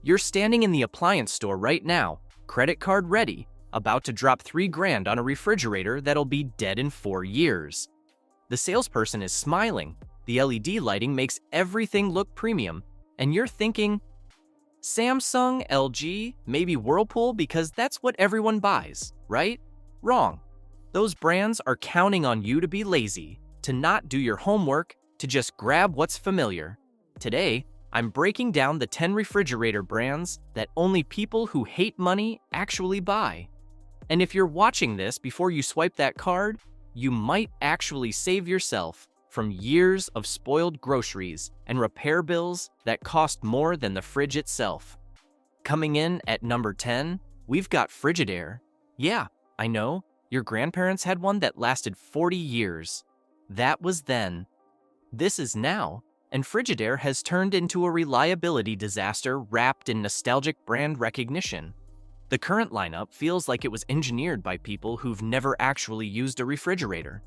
You're standing in the appliance store right now, credit card ready, about to drop $3,000 on a refrigerator that'll be dead in 4 years. The salesperson is smiling, the LED lighting makes everything look premium, and you're thinking, Samsung, LG, maybe Whirlpool because that's what everyone buys, right? Wrong. Those brands are counting on you to be lazy, to not do your homework, to just grab what's familiar. Today, I'm breaking down the 10 refrigerator brands that only people who hate money actually buy. And if you're watching this before you swipe that card, you might actually save yourself from years of spoiled groceries and repair bills that cost more than the fridge itself. Coming in at number 10, we've got Frigidaire. Yeah, I know, your grandparents had one that lasted 40 years. That was then. This is now, and Frigidaire has turned into a reliability disaster wrapped in nostalgic brand recognition. The current lineup feels like it was engineered by people who've never actually used a refrigerator.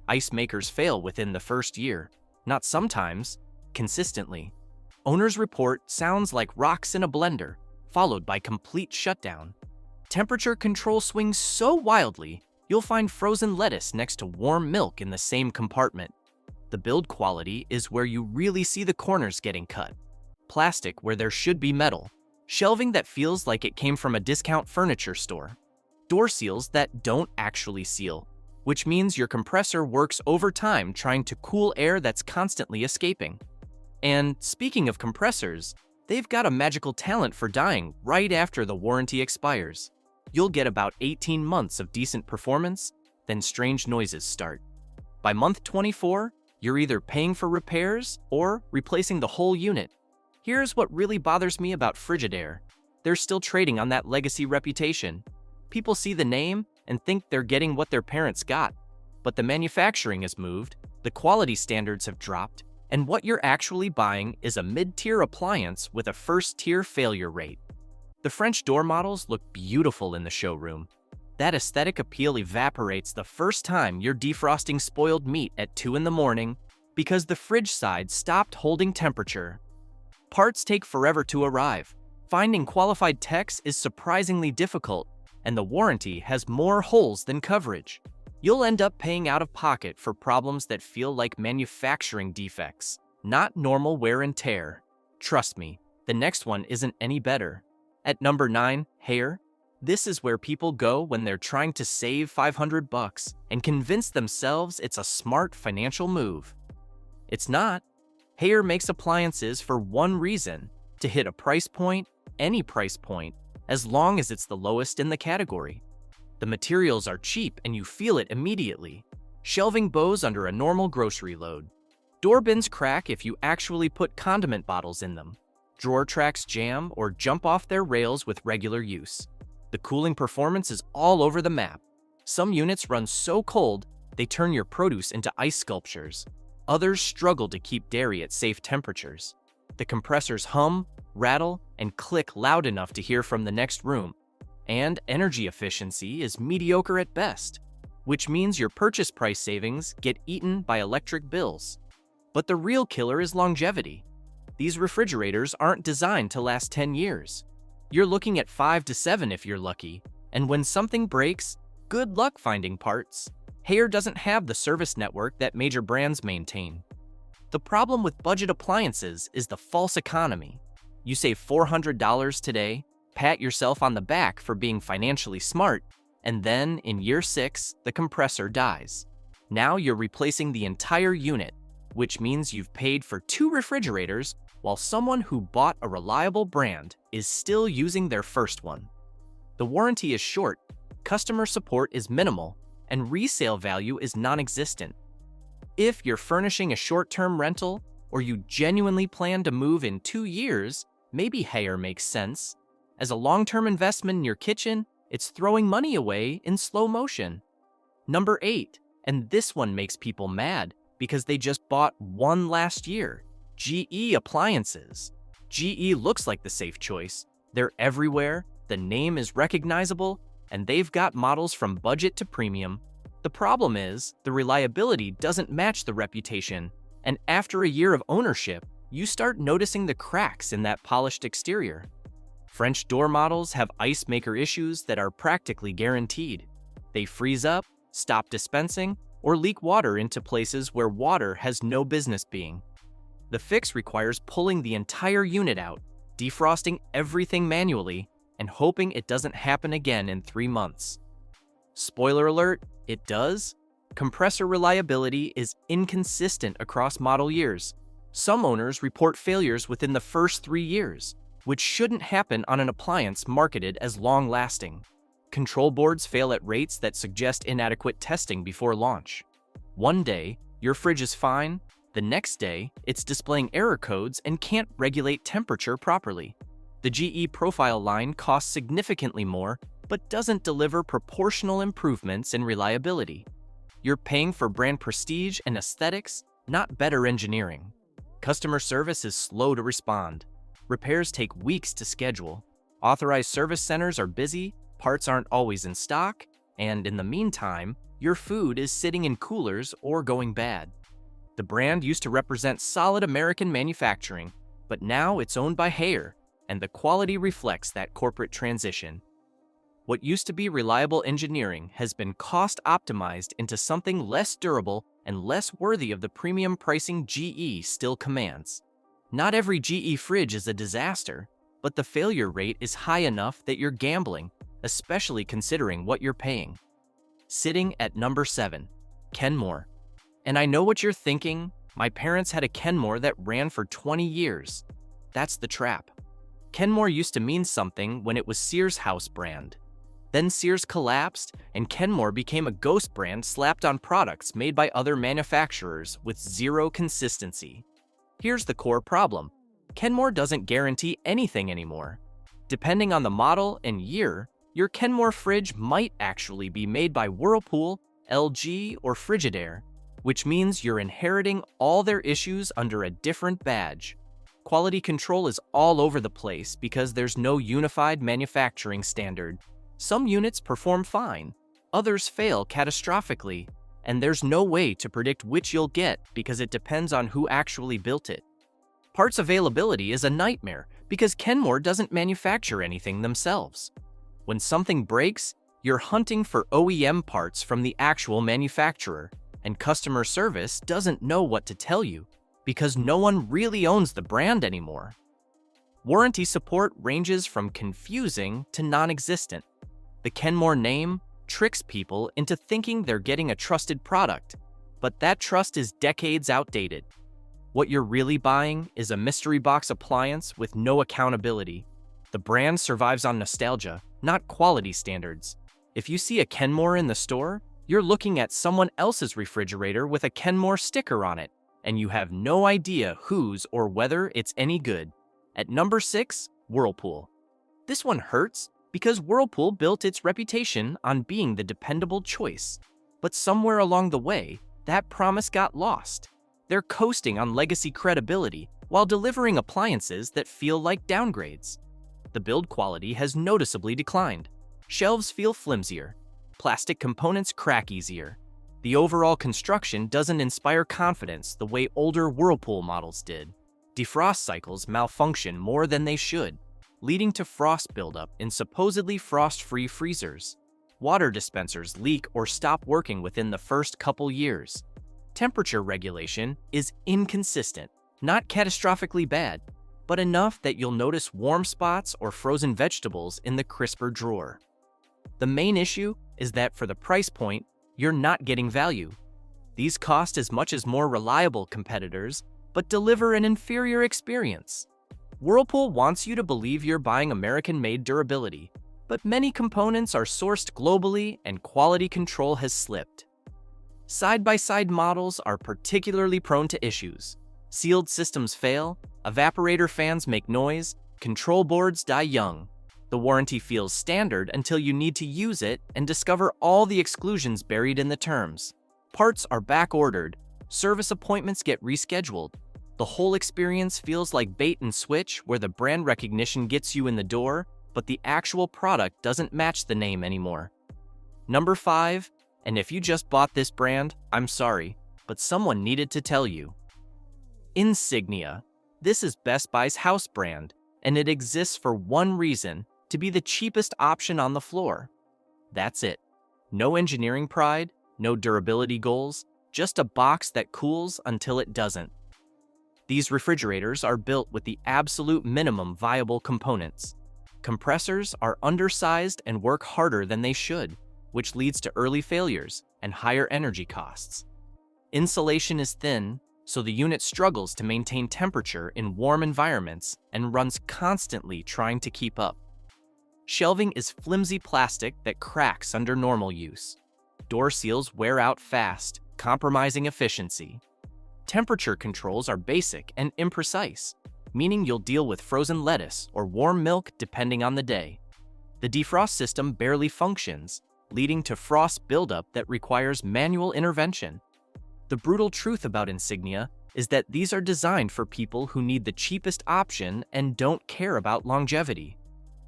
Ice makers fail within the first year, not sometimes, consistently. Owner's report sounds like rocks in a blender, followed by complete shutdown. Temperature control swings so wildly, you'll find frozen lettuce next to warm milk in the same compartment. The build quality is where you really see the corners getting cut. Plastic where there should be metal. Shelving that feels like it came from a discount furniture store. Door seals that don't actually seal, which means your compressor works overtime trying to cool air that's constantly escaping. And speaking of compressors, they've got a magical talent for dying right after the warranty expires. You'll get about 18 months of decent performance, then strange noises start. By month 24, you're either paying for repairs or replacing the whole unit. Here's what really bothers me about Frigidaire. They're still trading on that legacy reputation. People see the name and think they're getting what their parents got. But the manufacturing has moved, the quality standards have dropped, and what you're actually buying is a mid-tier appliance with a first-tier failure rate. The French door models look beautiful in the showroom. That aesthetic appeal evaporates the first time you're defrosting spoiled meat at 2 in the morning because the fridge side stopped holding temperature. Parts take forever to arrive. Finding qualified techs is surprisingly difficult, and the warranty has more holes than coverage. You'll end up paying out of pocket for problems that feel like manufacturing defects, not normal wear and tear. Trust me, the next one isn't any better. At number 9, Haier. This is where people go when they're trying to save $500 and convince themselves it's a smart financial move. It's not. Haier makes appliances for one reason, to hit a price point, any price point, as long as it's the lowest in the category. The materials are cheap and you feel it immediately. Shelving bows under a normal grocery load. Door bins crack if you actually put condiment bottles in them. Drawer tracks jam or jump off their rails with regular use. The cooling performance is all over the map. Some units run so cold, they turn your produce into ice sculptures. Others struggle to keep dairy at safe temperatures. The compressors hum, rattle, and click loud enough to hear from the next room. And energy efficiency is mediocre at best, which means your purchase price savings get eaten by electric bills. But the real killer is longevity. These refrigerators aren't designed to last 10 years. You're looking at 5 to 7 if you're lucky, and when something breaks, good luck finding parts. Haier doesn't have the service network that major brands maintain. The problem with budget appliances is the false economy. You save $400 today, pat yourself on the back for being financially smart, and then in year 6, the compressor dies. Now you're replacing the entire unit, which means you've paid for 2 refrigerators while someone who bought a reliable brand is still using their first one. The warranty is short, customer support is minimal, and resale value is non-existent. If you're furnishing a short-term rental, or you genuinely plan to move in 2 years, maybe Haier makes sense. As a long-term investment in your kitchen, it's throwing money away in slow motion. Number 8, and this one makes people mad because they just bought one last year. GE appliances. GE looks like the safe choice. They're everywhere, the name is recognizable, and they've got models from budget to premium. The problem is, the reliability doesn't match the reputation, and after a year of ownership, you start noticing the cracks in that polished exterior. French door models have ice maker issues that are practically guaranteed. They freeze up, stop dispensing, or leak water into places where water has no business being. The fix requires pulling the entire unit out, defrosting everything manually, and hoping it doesn't happen again in 3 months. Spoiler alert, it does. Compressor reliability is inconsistent across model years. Some owners report failures within the first 3 years, which shouldn't happen on an appliance marketed as long-lasting. Control boards fail at rates that suggest inadequate testing before launch. One day, your fridge is fine. The next day, it's displaying error codes and can't regulate temperature properly. The GE Profile line costs significantly more, but doesn't deliver proportional improvements in reliability. You're paying for brand prestige and aesthetics, not better engineering. Customer service is slow to respond. Repairs take weeks to schedule. Authorized service centers are busy, parts aren't always in stock, and in the meantime, your food is sitting in coolers or going bad. The brand used to represent solid American manufacturing, but now it's owned by Haier, and the quality reflects that corporate transition. What used to be reliable engineering has been cost-optimized into something less durable and less worthy of the premium pricing GE still commands. Not every GE fridge is a disaster, but the failure rate is high enough that you're gambling, especially considering what you're paying. Sitting at number 7, Kenmore. And I know what you're thinking, my parents had a Kenmore that ran for 20 years. That's the trap. Kenmore used to mean something when it was Sears' house brand. Then Sears collapsed, and Kenmore became a ghost brand slapped on products made by other manufacturers with zero consistency. Here's the core problem. Kenmore doesn't guarantee anything anymore. Depending on the model and year, your Kenmore fridge might actually be made by Whirlpool, LG, or Frigidaire, which means you're inheriting all their issues under a different badge. Quality control is all over the place because there's no unified manufacturing standard. Some units perform fine, others fail catastrophically, and there's no way to predict which you'll get because it depends on who actually built it. Parts availability is a nightmare because Kenmore doesn't manufacture anything themselves. When something breaks, you're hunting for OEM parts from the actual manufacturer, and customer service doesn't know what to tell you because no one really owns the brand anymore. Warranty support ranges from confusing to non-existent. The Kenmore name tricks people into thinking they're getting a trusted product, but that trust is decades outdated. What you're really buying is a mystery box appliance with no accountability. The brand survives on nostalgia, not quality standards. If you see a Kenmore in the store, you're looking at someone else's refrigerator with a Kenmore sticker on it, and you have no idea whose or whether it's any good. At number 6, Whirlpool. This one hurts because Whirlpool built its reputation on being the dependable choice. But somewhere along the way, that promise got lost. They're coasting on legacy credibility while delivering appliances that feel like downgrades. The build quality has noticeably declined. Shelves feel flimsier. Plastic components crack easier. The overall construction doesn't inspire confidence the way older Whirlpool models did. Defrost cycles malfunction more than they should, leading to frost buildup in supposedly frost-free freezers. Water dispensers leak or stop working within the first couple years. Temperature regulation is inconsistent, not catastrophically bad, but enough that you'll notice warm spots or frozen vegetables in the crisper drawer. The main issue is that for the price point, you're not getting value. These cost as much as more reliable competitors, but deliver an inferior experience. Whirlpool wants you to believe you're buying American-made durability, but many components are sourced globally and quality control has slipped. Side-by-side models are particularly prone to issues. Sealed systems fail, evaporator fans make noise, control boards die young. The warranty feels standard until you need to use it and discover all the exclusions buried in the terms. Parts are back-ordered, service appointments get rescheduled. The whole experience feels like bait and switch where the brand recognition gets you in the door, but the actual product doesn't match the name anymore. Number 5, and if you just bought this brand, I'm sorry, but someone needed to tell you. Insignia. This is Best Buy's house brand, and it exists for one reason: to be the cheapest option on the floor. That's it. No engineering pride, no durability goals, just a box that cools until it doesn't. These refrigerators are built with the absolute minimum viable components. Compressors are undersized and work harder than they should, which leads to early failures and higher energy costs. Insulation is thin, so the unit struggles to maintain temperature in warm environments and runs constantly trying to keep up. Shelving is flimsy plastic that cracks under normal use. Door seals wear out fast, compromising efficiency. Temperature controls are basic and imprecise, meaning you'll deal with frozen lettuce or warm milk depending on the day. The defrost system barely functions, leading to frost buildup that requires manual intervention. The brutal truth about Insignia is that these are designed for people who need the cheapest option and don't care about longevity.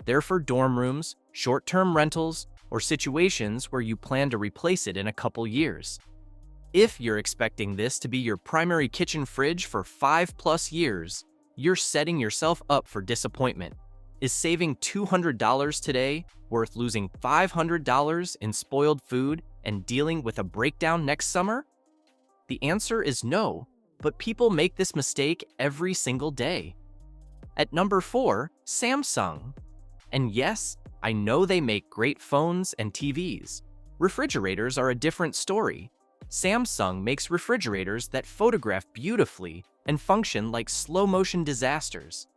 They're for dorm rooms, short-term rentals, or situations where you plan to replace it in a couple years. If you're expecting this to be your primary kitchen fridge for 5+ years, you're setting yourself up for disappointment. Is saving $200 today worth losing $500 in spoiled food and dealing with a breakdown next summer? The answer is no, but people make this mistake every single day. At number 4, Samsung. And yes, I know they make great phones and TVs. Refrigerators are a different story. Samsung makes refrigerators that photograph beautifully and function like slow-motion disasters.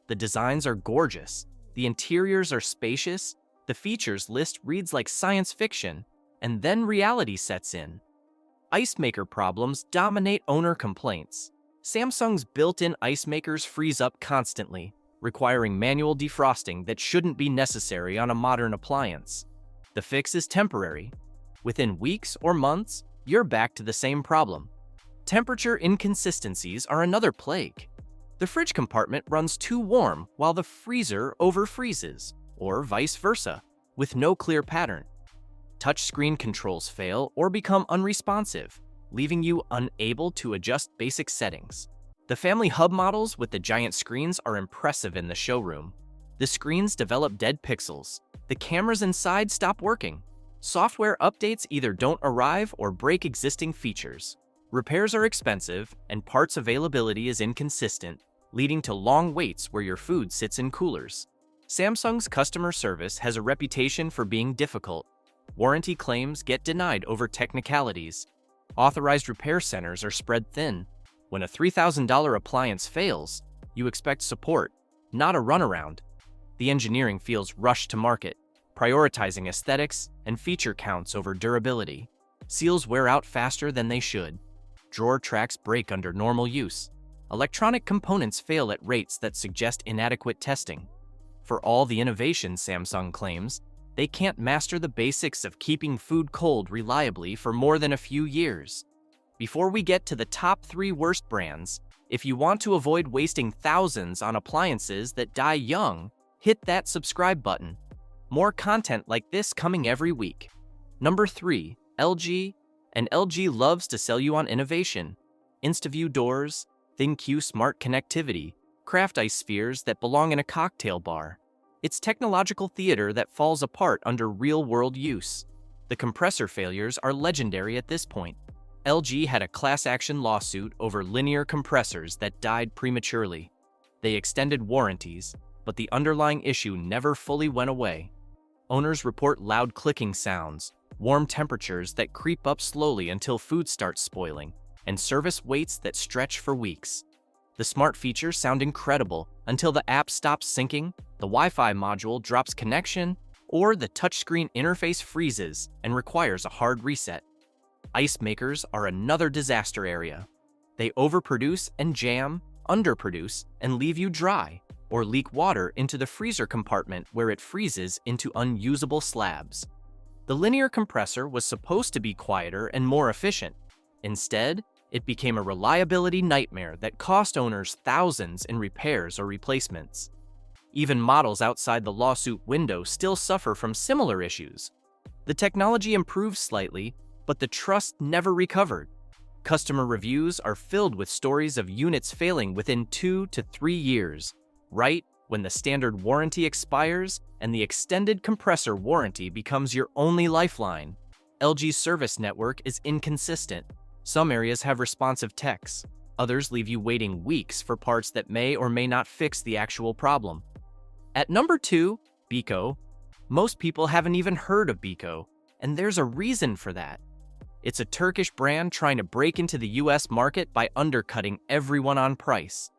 The designs are gorgeous, the interiors are spacious, the features list reads like science fiction, and then reality sets in. Ice maker problems dominate owner complaints. Samsung's built-in ice makers freeze up constantly, requiring manual defrosting that shouldn't be necessary on a modern appliance. The fix is temporary. Within weeks or months, you're back to the same problem. Temperature inconsistencies are another plague. The fridge compartment runs too warm while the freezer overfreezes, or vice versa, with no clear pattern. Touchscreen controls fail or become unresponsive, leaving you unable to adjust basic settings. The family hub models with the giant screens are impressive in the showroom. The screens develop dead pixels. The cameras inside stop working. Software updates either don't arrive or break existing features. Repairs are expensive, and parts availability is inconsistent, leading to long waits where your food sits in coolers. Samsung's customer service has a reputation for being difficult. Warranty claims get denied over technicalities. Authorized repair centers are spread thin. When a $3,000 appliance fails, you expect support, not a runaround. The engineering feels rushed to market, prioritizing aesthetics and feature counts over durability. Seals wear out faster than they should. Drawer tracks break under normal use. Electronic components fail at rates that suggest inadequate testing. For all the innovation Samsung claims, they can't master the basics of keeping food cold reliably for more than a few years. Before we get to the top 3 worst brands, if you want to avoid wasting thousands on appliances that die young, hit that subscribe button. More content like this coming every week. Number 3, LG. And LG loves to sell you on innovation. InstaView doors, ThinQ smart connectivity, craft ice spheres that belong in a cocktail bar. It's technological theater that falls apart under real-world use. The compressor failures are legendary at this point. LG had a class action lawsuit over linear compressors that died prematurely. They extended warranties, but the underlying issue never fully went away. Owners report loud clicking sounds, warm temperatures that creep up slowly until food starts spoiling, and service waits that stretch for weeks. The smart features sound incredible until the app stops syncing, the Wi-Fi module drops connection, or the touchscreen interface freezes and requires a hard reset. Ice makers are another disaster area. They overproduce and jam, underproduce, and leave you dry, or leak water into the freezer compartment where it freezes into unusable slabs. The linear compressor was supposed to be quieter and more efficient. Instead, it became a reliability nightmare that cost owners thousands in repairs or replacements. Even models outside the lawsuit window still suffer from similar issues. The technology improved slightly, but the trust never recovered. Customer reviews are filled with stories of units failing within 2 to 3 years, right when the standard warranty expires and the extended compressor warranty becomes your only lifeline. LG's service network is inconsistent. Some areas have responsive techs. Others leave you waiting weeks for parts that may or may not fix the actual problem. At number 2, Beko. Most people haven't even heard of Beko, and there's a reason for that. It's a Turkish brand trying to break into the US market by undercutting everyone on price.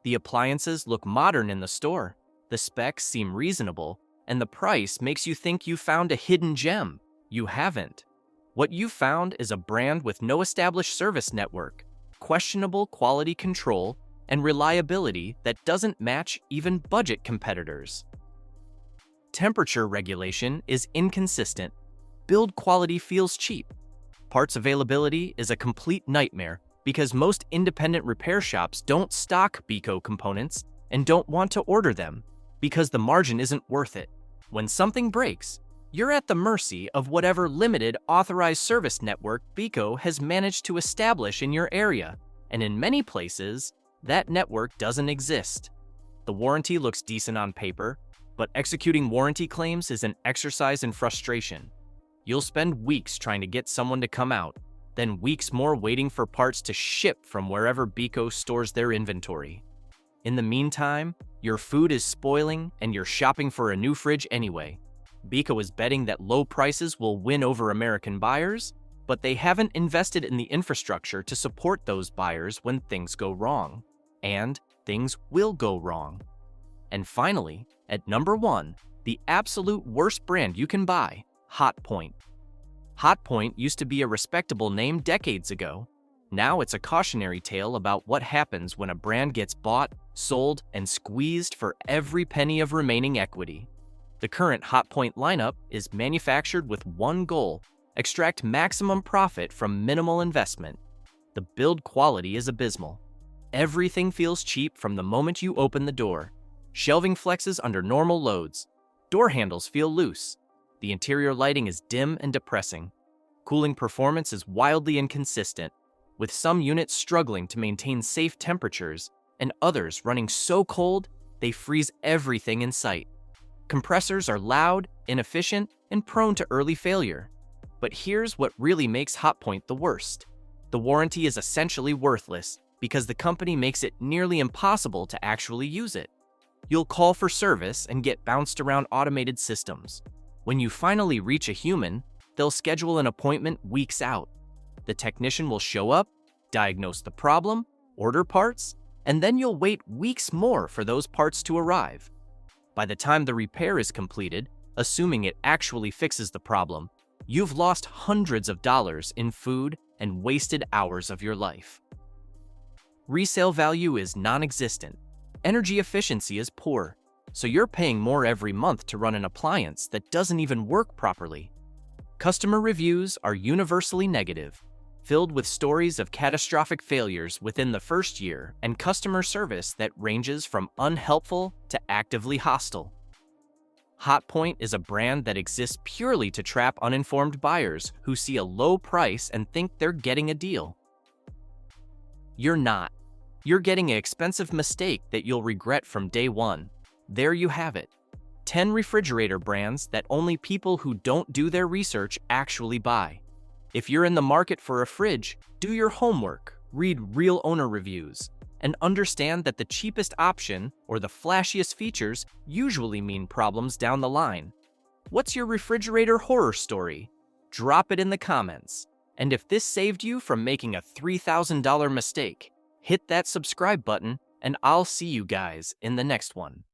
The appliances look modern in the store, the specs seem reasonable, and the price makes you think you found a hidden gem. You haven't. What you found is a brand with no established service network, questionable quality control, and reliability that doesn't match even budget competitors. Temperature regulation is inconsistent. Build quality feels cheap. Parts availability is a complete nightmare because most independent repair shops don't stock Beko components and don't want to order them because the margin isn't worth it. When something breaks, you're at the mercy of whatever limited authorized service network Beko has managed to establish in your area, and in many places, that network doesn't exist. The warranty looks decent on paper, but executing warranty claims is an exercise in frustration. You'll spend weeks trying to get someone to come out, then weeks more waiting for parts to ship from wherever Beko stores their inventory. In the meantime, your food is spoiling and you're shopping for a new fridge anyway. Beko is betting that low prices will win over American buyers, but they haven't invested in the infrastructure to support those buyers when things go wrong. And things will go wrong. And finally, at number 1, the absolute worst brand you can buy, Hotpoint. Hotpoint used to be a respectable name decades ago. Now it's a cautionary tale about what happens when a brand gets bought, sold, and squeezed for every penny of remaining equity. The current Hotpoint lineup is manufactured with one goal: extract maximum profit from minimal investment. The build quality is abysmal. Everything feels cheap from the moment you open the door. Shelving flexes under normal loads. Door handles feel loose. The interior lighting is dim and depressing. Cooling performance is wildly inconsistent, with some units struggling to maintain safe temperatures and others running so cold they freeze everything in sight. Compressors are loud, inefficient, and prone to early failure. But here's what really makes Hotpoint the worst. The warranty is essentially worthless because the company makes it nearly impossible to actually use it. You'll call for service and get bounced around automated systems. When you finally reach a human, they'll schedule an appointment weeks out. The technician will show up, diagnose the problem, order parts, and then you'll wait weeks more for those parts to arrive. By the time the repair is completed, assuming it actually fixes the problem, you've lost hundreds of dollars in food and wasted hours of your life. Resale value is non-existent. Energy efficiency is poor, so you're paying more every month to run an appliance that doesn't even work properly. Customer reviews are universally negative, filled with stories of catastrophic failures within the first year and customer service that ranges from unhelpful to actively hostile. Hotpoint is a brand that exists purely to trap uninformed buyers who see a low price and think they're getting a deal. You're not. You're getting an expensive mistake that you'll regret from day one. There you have it. 10 refrigerator brands that only people who don't do their research actually buy. If you're in the market for a fridge, do your homework, read real owner reviews, and understand that the cheapest option or the flashiest features usually mean problems down the line. What's your refrigerator horror story? Drop it in the comments. And if this saved you from making a $3,000 mistake, hit that subscribe button, and I'll see you guys in the next one.